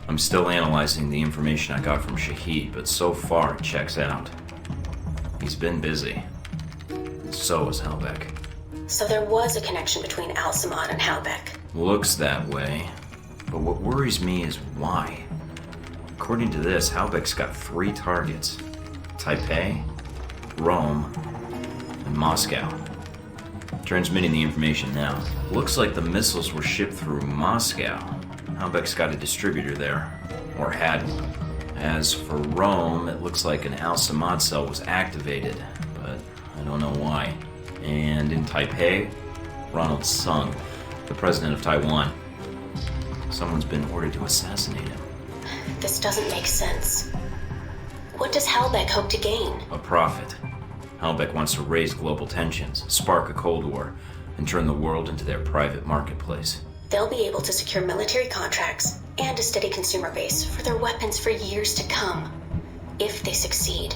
I'm still analyzing the information I got from Shahid, but so far it checks out. He's been busy. So was Halbeck. So there was a connection between Al-Samad and Halbeck. Looks that way. But what worries me is why. According to this, Halbeck's got 3 targets. Taipei, Rome, and Moscow. Transmitting the information now. Looks like the missiles were shipped through Moscow. Halbeck's got a distributor there, or had one. As for Rome, it looks like an Al-Samad cell was activated, but I don't know why. And in Taipei, Ronald Sung, the president of Taiwan. Someone's been ordered to assassinate him. This doesn't make sense. What does Halbeck hope to gain? A profit. Halbeck wants to raise global tensions, spark a Cold War, and turn the world into their private marketplace. They'll be able to secure military contracts and a steady consumer base for their weapons for years to come, if they succeed.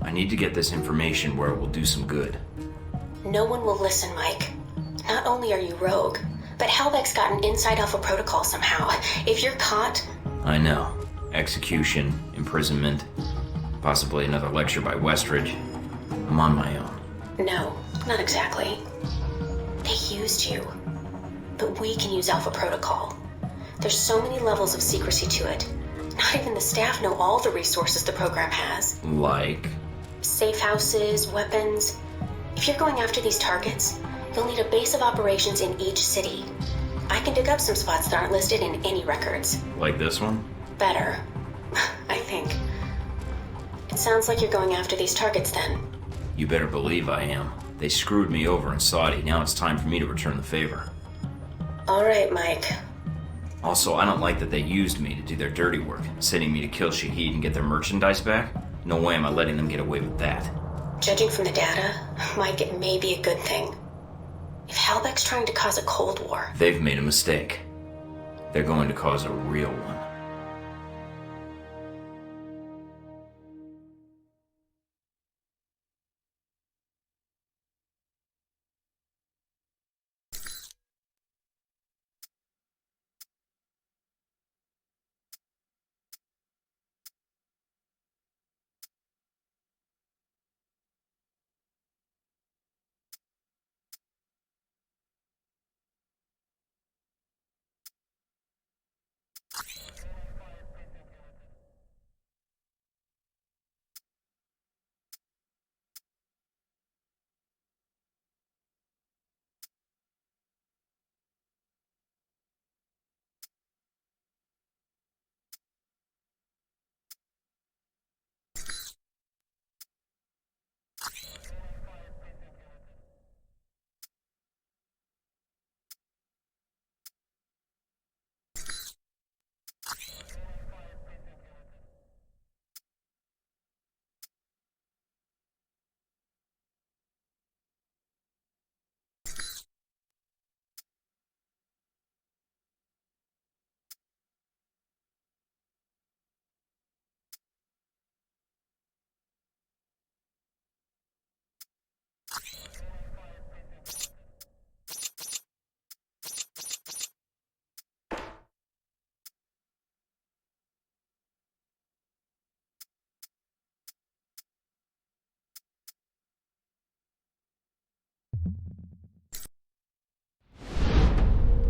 I need to get this information where it will do some good. No one will listen, Mike. Not only are you rogue, but Halbeck's got an inside Alpha protocol somehow. If you're caught... I know. Execution, imprisonment, possibly another lecture by Westridge. I'm on my own. No, not exactly. They used you. But we can use Alpha Protocol. There's so many levels of secrecy to it. Not even the staff know all the resources the program has. Like? Safe houses, weapons. If you're going after these targets, you'll need a base of operations in each city. I can dig up some spots that aren't listed in any records. Like this one? Better, I think. It sounds like you're going after these targets then. You better believe I am. They screwed me over in Saudi. Now it's time for me to return the favor. All right, Mike. Also, I don't like that they used me to do their dirty work, sending me to kill Shahid and get their merchandise back. No way am I letting them get away with that. Judging from the data, Mike, it may be a good thing. If Halbeck's trying to cause a Cold War... They've made a mistake. They're going to cause a real one.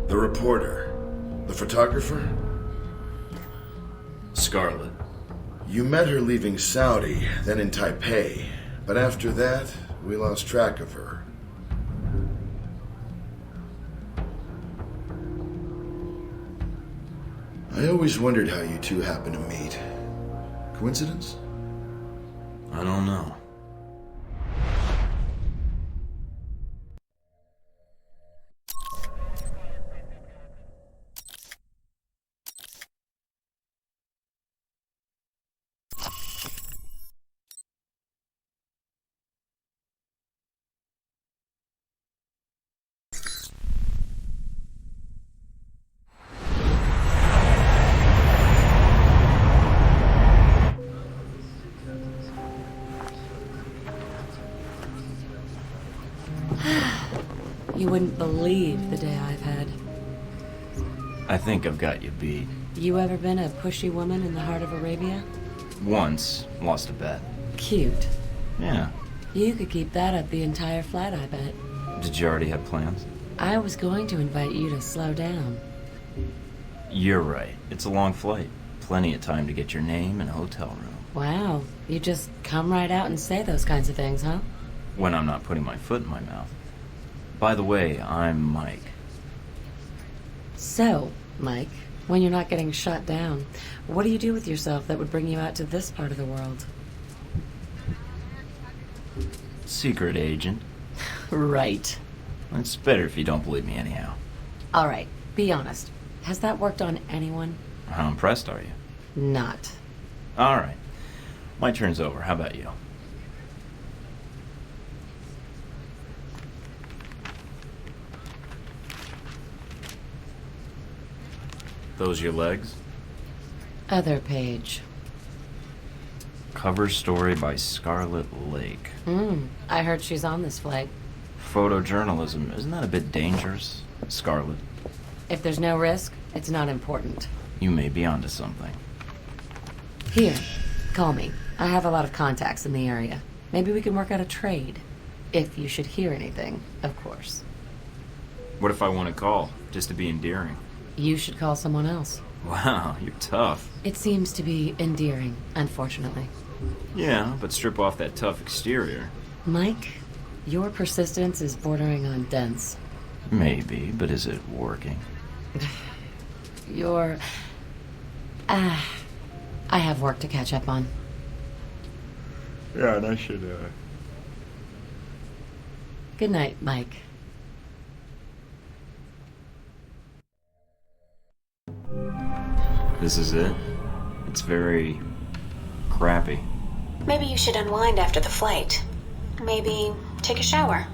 The reporter. The photographer? Scarlet. You met her leaving Saudi, then in Taipei. But after that, we lost track of her. I always wondered how you two happened to meet. Coincidence? I don't know. You wouldn't believe the day I've had. I think I've got you beat. You ever been a pushy woman in the heart of Arabia? Once, lost a bet. Cute. Yeah. You could keep that up the entire flight, I bet. Did you already have plans? I was going to invite you to slow down. You're right. It's a long flight. Plenty of time to get your name and a hotel room. Wow, you just come right out and say those kinds of things, huh? When I'm not putting my foot in my mouth. By the way, I'm Mike. So, Mike, when you're not getting shot down, what do you do with yourself that would bring you out to this part of the world? Secret agent. Right. It's better if you don't believe me anyhow. All right, be honest. Has that worked on anyone? How impressed are you? Not. All right. My turn's over. How about you? Those your legs? Other page. Cover story by Scarlet Lake. I heard she's on this flight. Photojournalism, isn't that a bit dangerous? Scarlet, If there's no risk, it's not important. you may be onto something. Here, call me. I have a lot of contacts in the area. Maybe we can work out a trade. If you should hear anything, of course. What if I want to call, just to be endearing? You should call someone else. Wow, you're tough. It seems to be endearing, unfortunately. Yeah, but strip off that tough exterior. Mike, your persistence is bordering on dense. Maybe, but is it working? You're... I have work to catch up on. Yeah, and I should, Good night, Mike. This is it? It's very... crappy. Maybe you should unwind after the flight. Maybe take a shower.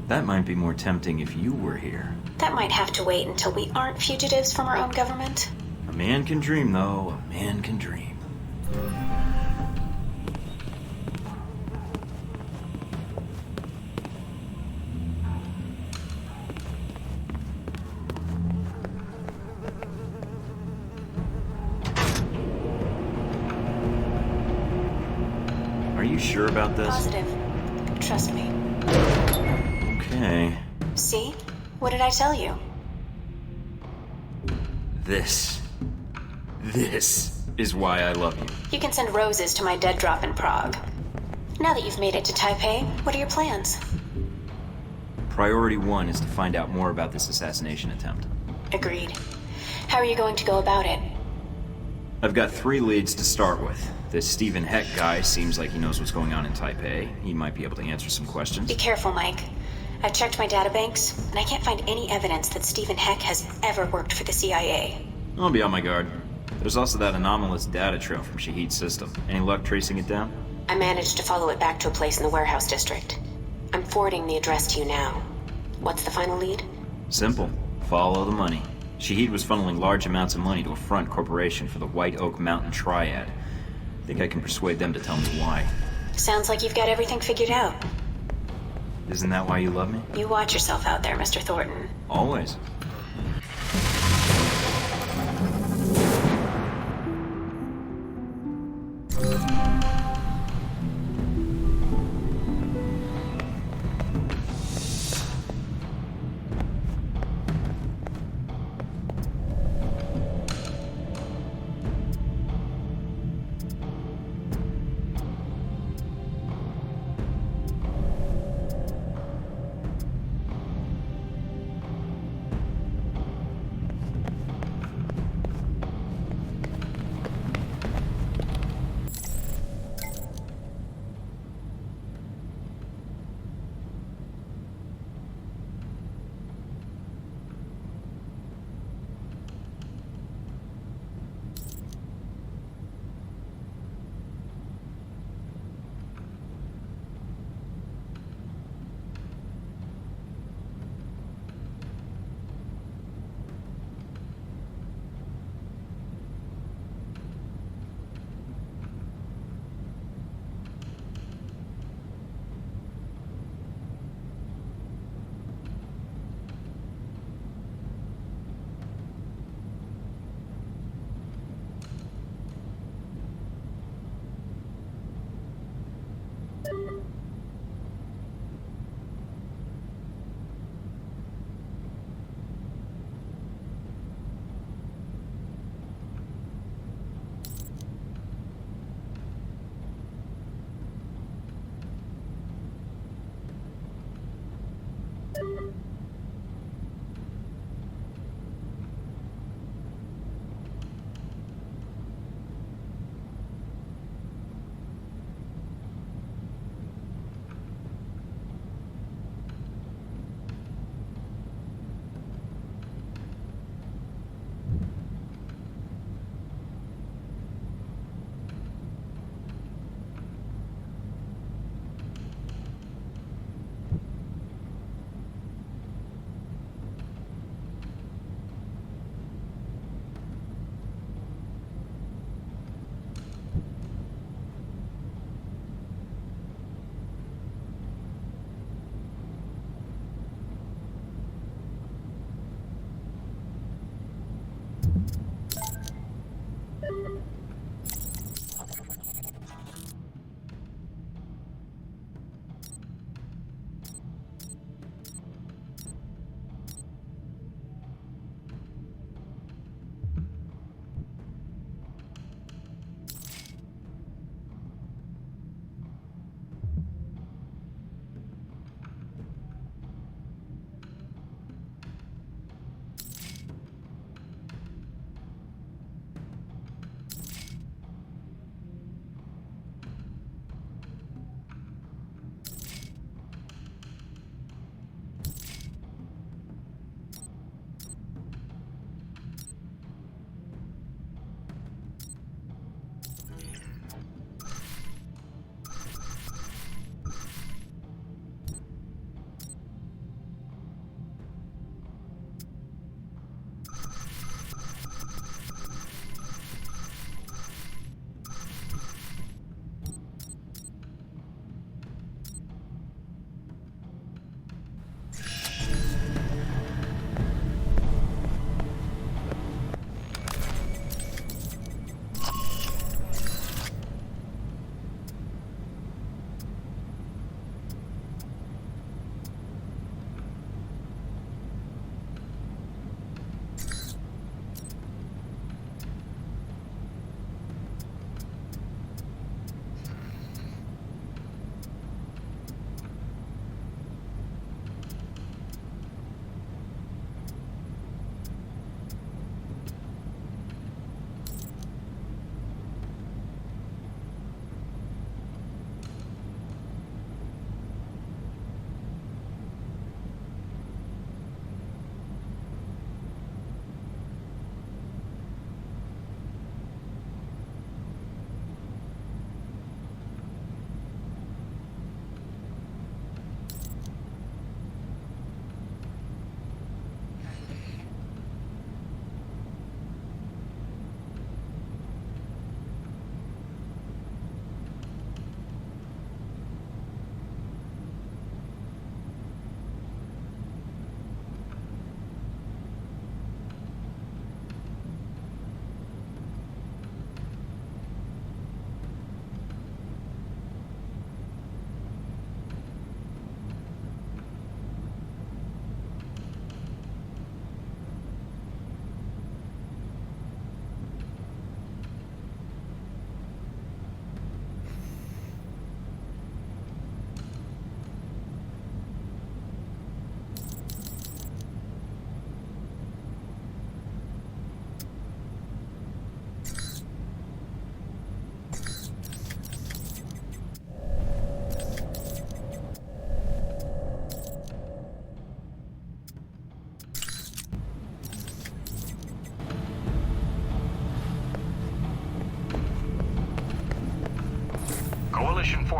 That might be more tempting if you were here. That might have to wait until we aren't fugitives from our own government. A man can dream, though. A man can dream. Are you sure about this? Positive. Trust me. Okay. See? What did I tell you? This is why I love you. You can send roses to my dead drop in Prague. Now that you've made it to Taipei, what are your plans? Priority 1 is to find out more about this assassination attempt. Agreed. How are you going to go about it? I've got 3 leads to start with. This Stephen Heck guy seems like he knows what's going on in Taipei. He might be able to answer some questions. Be careful, Mike. I've checked my databanks, and I can't find any evidence that Stephen Heck has ever worked for the CIA. I'll be on my guard. There's also that anomalous data trail from Shahid's system. Any luck tracing it down? I managed to follow it back to a place in the warehouse district. I'm forwarding the address to you now. What's the final lead? Simple. Follow the money. Shahid was funneling large amounts of money to a front corporation for the White Oak Mountain Triad. I think I can persuade them to tell me why. Sounds like you've got everything figured out. Isn't that why you love me? You watch yourself out there, Mr. Thornton. Always.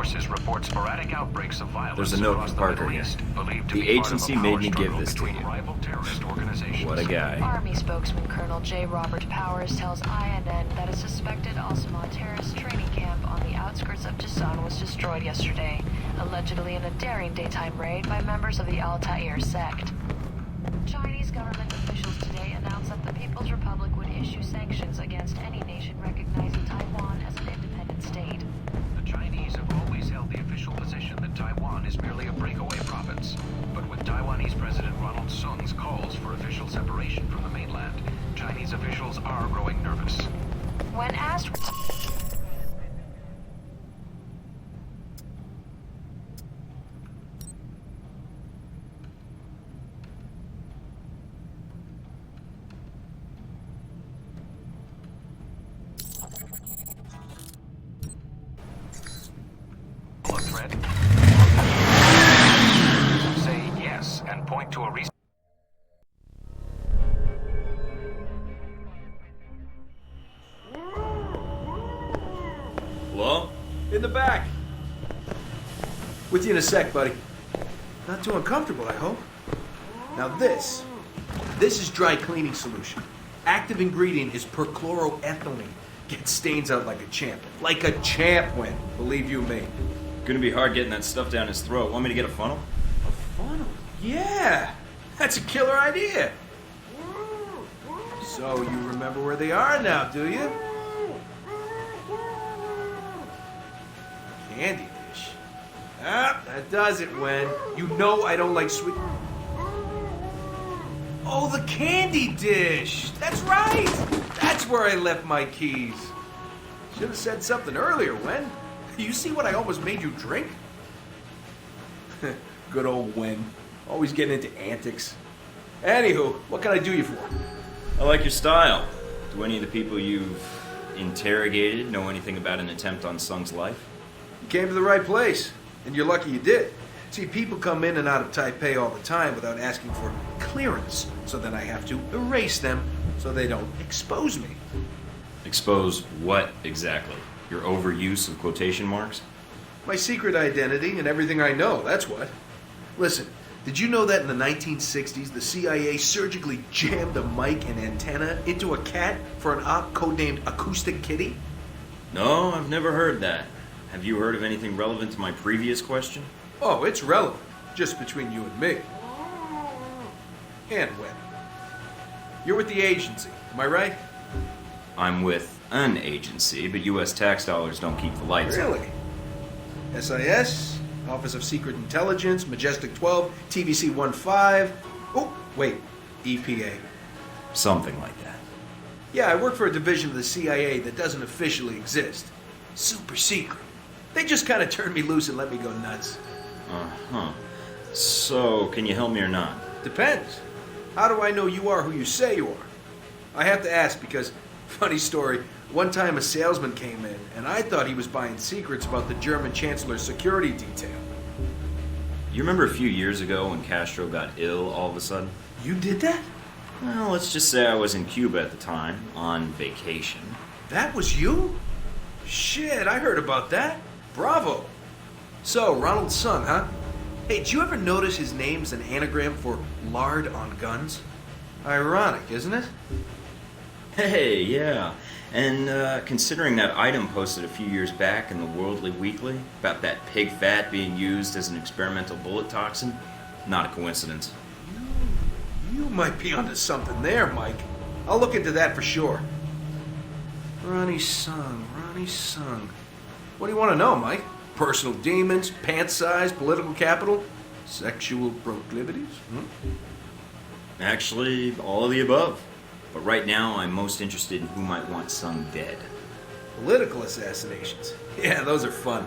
forces report sporadic outbreaks of violence There's a note across from the Parker Middle here. East, believed to The be part of a agency power made me give struggle this to between you. rival terrorist organizations. What a guy. Army spokesman Colonel J. Robert Powers tells INN that a suspected Al-Samad terrorist training camp on the outskirts of Tucson was destroyed yesterday, allegedly in a daring daytime raid by members of the Al-Ta'ir sect. Chinese government officials today announced that the People's Republic would issue sanctions against any nation recognizing Taiwan as an independent state. The Chinese have always held the official position that Taiwan is merely a breakaway province. But with Taiwanese President Ronald Sung's calls for official separation from the mainland, Chinese officials are growing nervous. When asked... A threat? Say yes and point to a recent... Hello? In the back. With you in a sec, buddy. Not too uncomfortable, I hope. Now this is dry cleaning solution. Active ingredient is perchloroethylene. Gets stains out like a champ. Like a champ win, believe you me. Gonna be hard getting that stuff down his throat. Want me to get a funnel? A funnel? Yeah! That's a killer idea! So you remember where they are now, do you? Candy dish. Ah, that does it, Wen. You know I don't like sweet... Oh, the candy dish! That's right! That's where I left my keys. Should have said something earlier, Wen. You see what I almost made you drink? Good old Wen. Always getting into antics. Anywho, what can I do you for? I like your style. Do any of the people you've interrogated know anything about an attempt on Sung's life? You came to the right place, and you're lucky you did. See, people come in and out of Taipei all the time without asking for clearance, so then I have to erase them so they don't expose me. Expose what exactly? Your overuse of quotation marks? My secret identity and everything I know, that's what. Listen, did you know that in the 1960s, the CIA surgically jammed a mic and antenna into a cat for an op codenamed Acoustic Kitty? No, I've never heard that. Have you heard of anything relevant to my previous question? Oh, it's relevant, just between you and me. And when? You're with the agency, am I right? I'm with an agency, but U.S. tax dollars don't keep the lights on. Really? SIS, Office of Secret Intelligence, Majestic 12, TVC 15. Oh, wait, EPA. Something like that. Yeah, I work for a division of the CIA that doesn't officially exist. Super secret. They just kind of turned me loose and let me go nuts. Uh-huh. So, can you help me or not? Depends. How do I know you are who you say you are? I have to ask because, funny story, one time a salesman came in and I thought he was buying secrets about the German Chancellor's security detail. You remember a few years ago when Castro got ill all of a sudden? You did that? Well, let's just say I was in Cuba at the time, on vacation. That was you? Shit, I heard about that. Bravo. So, Ronald Sung, huh? Hey, did you ever notice his name's an anagram for lard on guns? Ironic, isn't it? Hey, yeah. And considering that item posted a few years back in the Worldly Weekly about that pig fat being used as an experimental bullet toxin, not a coincidence. You might be onto something there, Mike. I'll look into that for sure. Ronnie Sung. What do you want to know, Mike? Personal demons, pant size, political capital, sexual proclivities? Actually, all of the above. But right now, I'm most interested in who might want Sung dead. Political assassinations. Yeah, those are fun.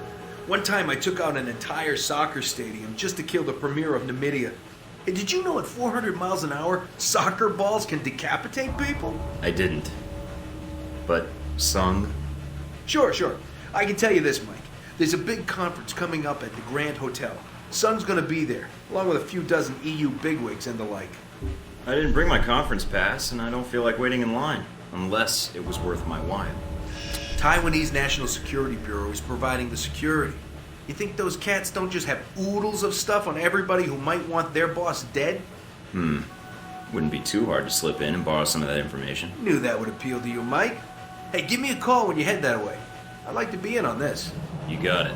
One time I took out an entire soccer stadium just to kill the premier of Namibia. Hey, did you know at 400 miles an hour, soccer balls can decapitate people? I didn't. But Sung? Sure. I can tell you this, Mike. There's a big conference coming up at the Grand Hotel. Sung's gonna be there, along with a few dozen EU bigwigs and the like. I didn't bring my conference pass, and I don't feel like waiting in line, unless it was worth my while. Taiwanese National Security Bureau is providing the security. You think those cats don't just have oodles of stuff on everybody who might want their boss dead? Wouldn't be too hard to slip in and borrow some of that information. Knew that would appeal to you, Mike. Hey, give me a call when you head that way. I'd like to be in on this. You got it.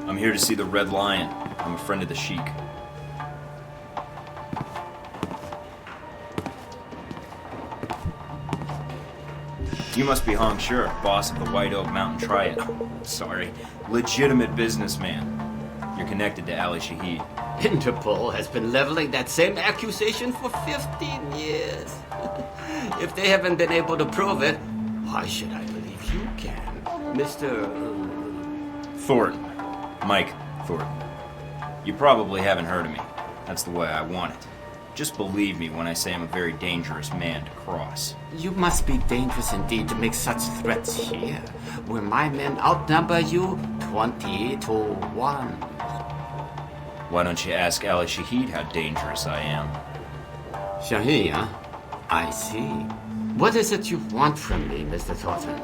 I'm here to see the Red Lion. I'm a friend of the Sheik. You must be Hong Sure, boss of the White Oak Mountain Triad. Sorry, legitimate businessman. You're connected to Ali Shahid. Interpol has been leveling that same accusation for 15 years. If they haven't been able to prove it, why should I believe you can, Mr. Thornton. Mike Thornton. You probably haven't heard of me. That's the way I want it. Just believe me when I say I'm a very dangerous man to cross. You must be dangerous indeed to make such threats here, where my men outnumber you 20 to 1. Why don't you ask Ali Shahid how dangerous I am? Shahid, huh? I see. What is it you want from me, Mr. Thornton?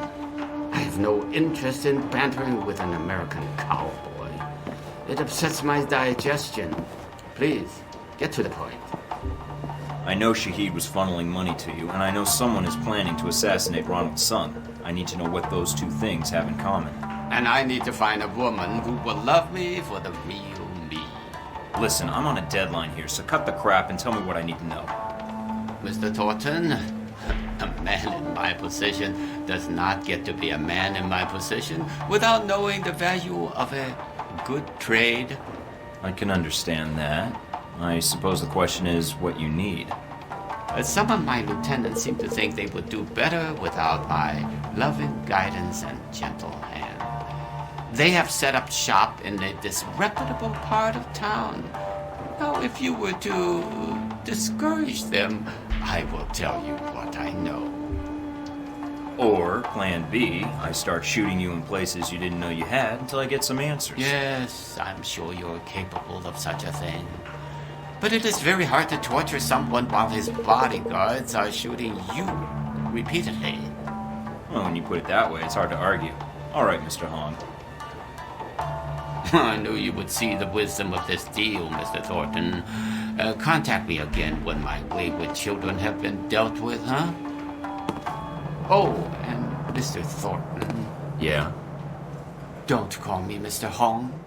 I have no interest in bantering with an American cowboy. It upsets my digestion. Please, get to the point. I know Shahid was funneling money to you, and I know someone is planning to assassinate Ronald Sung. I need to know what those two things have in common. And I need to find a woman who will love me for the real me. Listen, I'm on a deadline here, so cut the crap and tell me what I need to know. Mr. Thornton, a man in my position does not get to be a man in my position without knowing the value of a good trade. I can understand that. I suppose the question is what you need. Some of my lieutenants seem to think they would do better without my loving guidance and gentle hand. They have set up shop in a disreputable part of town. Now, if you were to discourage them, I will tell you what I know. Or, plan B, I start shooting you in places you didn't know you had until I get some answers. Yes, I'm sure you're capable of such a thing. But it is very hard to torture someone while his bodyguards are shooting you repeatedly. Well, when you put it that way, it's hard to argue. All right, Mr. Hong. I knew you would see the wisdom of this deal, Mr. Thornton. Contact me again when my wayward children have been dealt with, huh? Oh, and Mr. Thornton. Yeah? Don't call me Mr. Hong.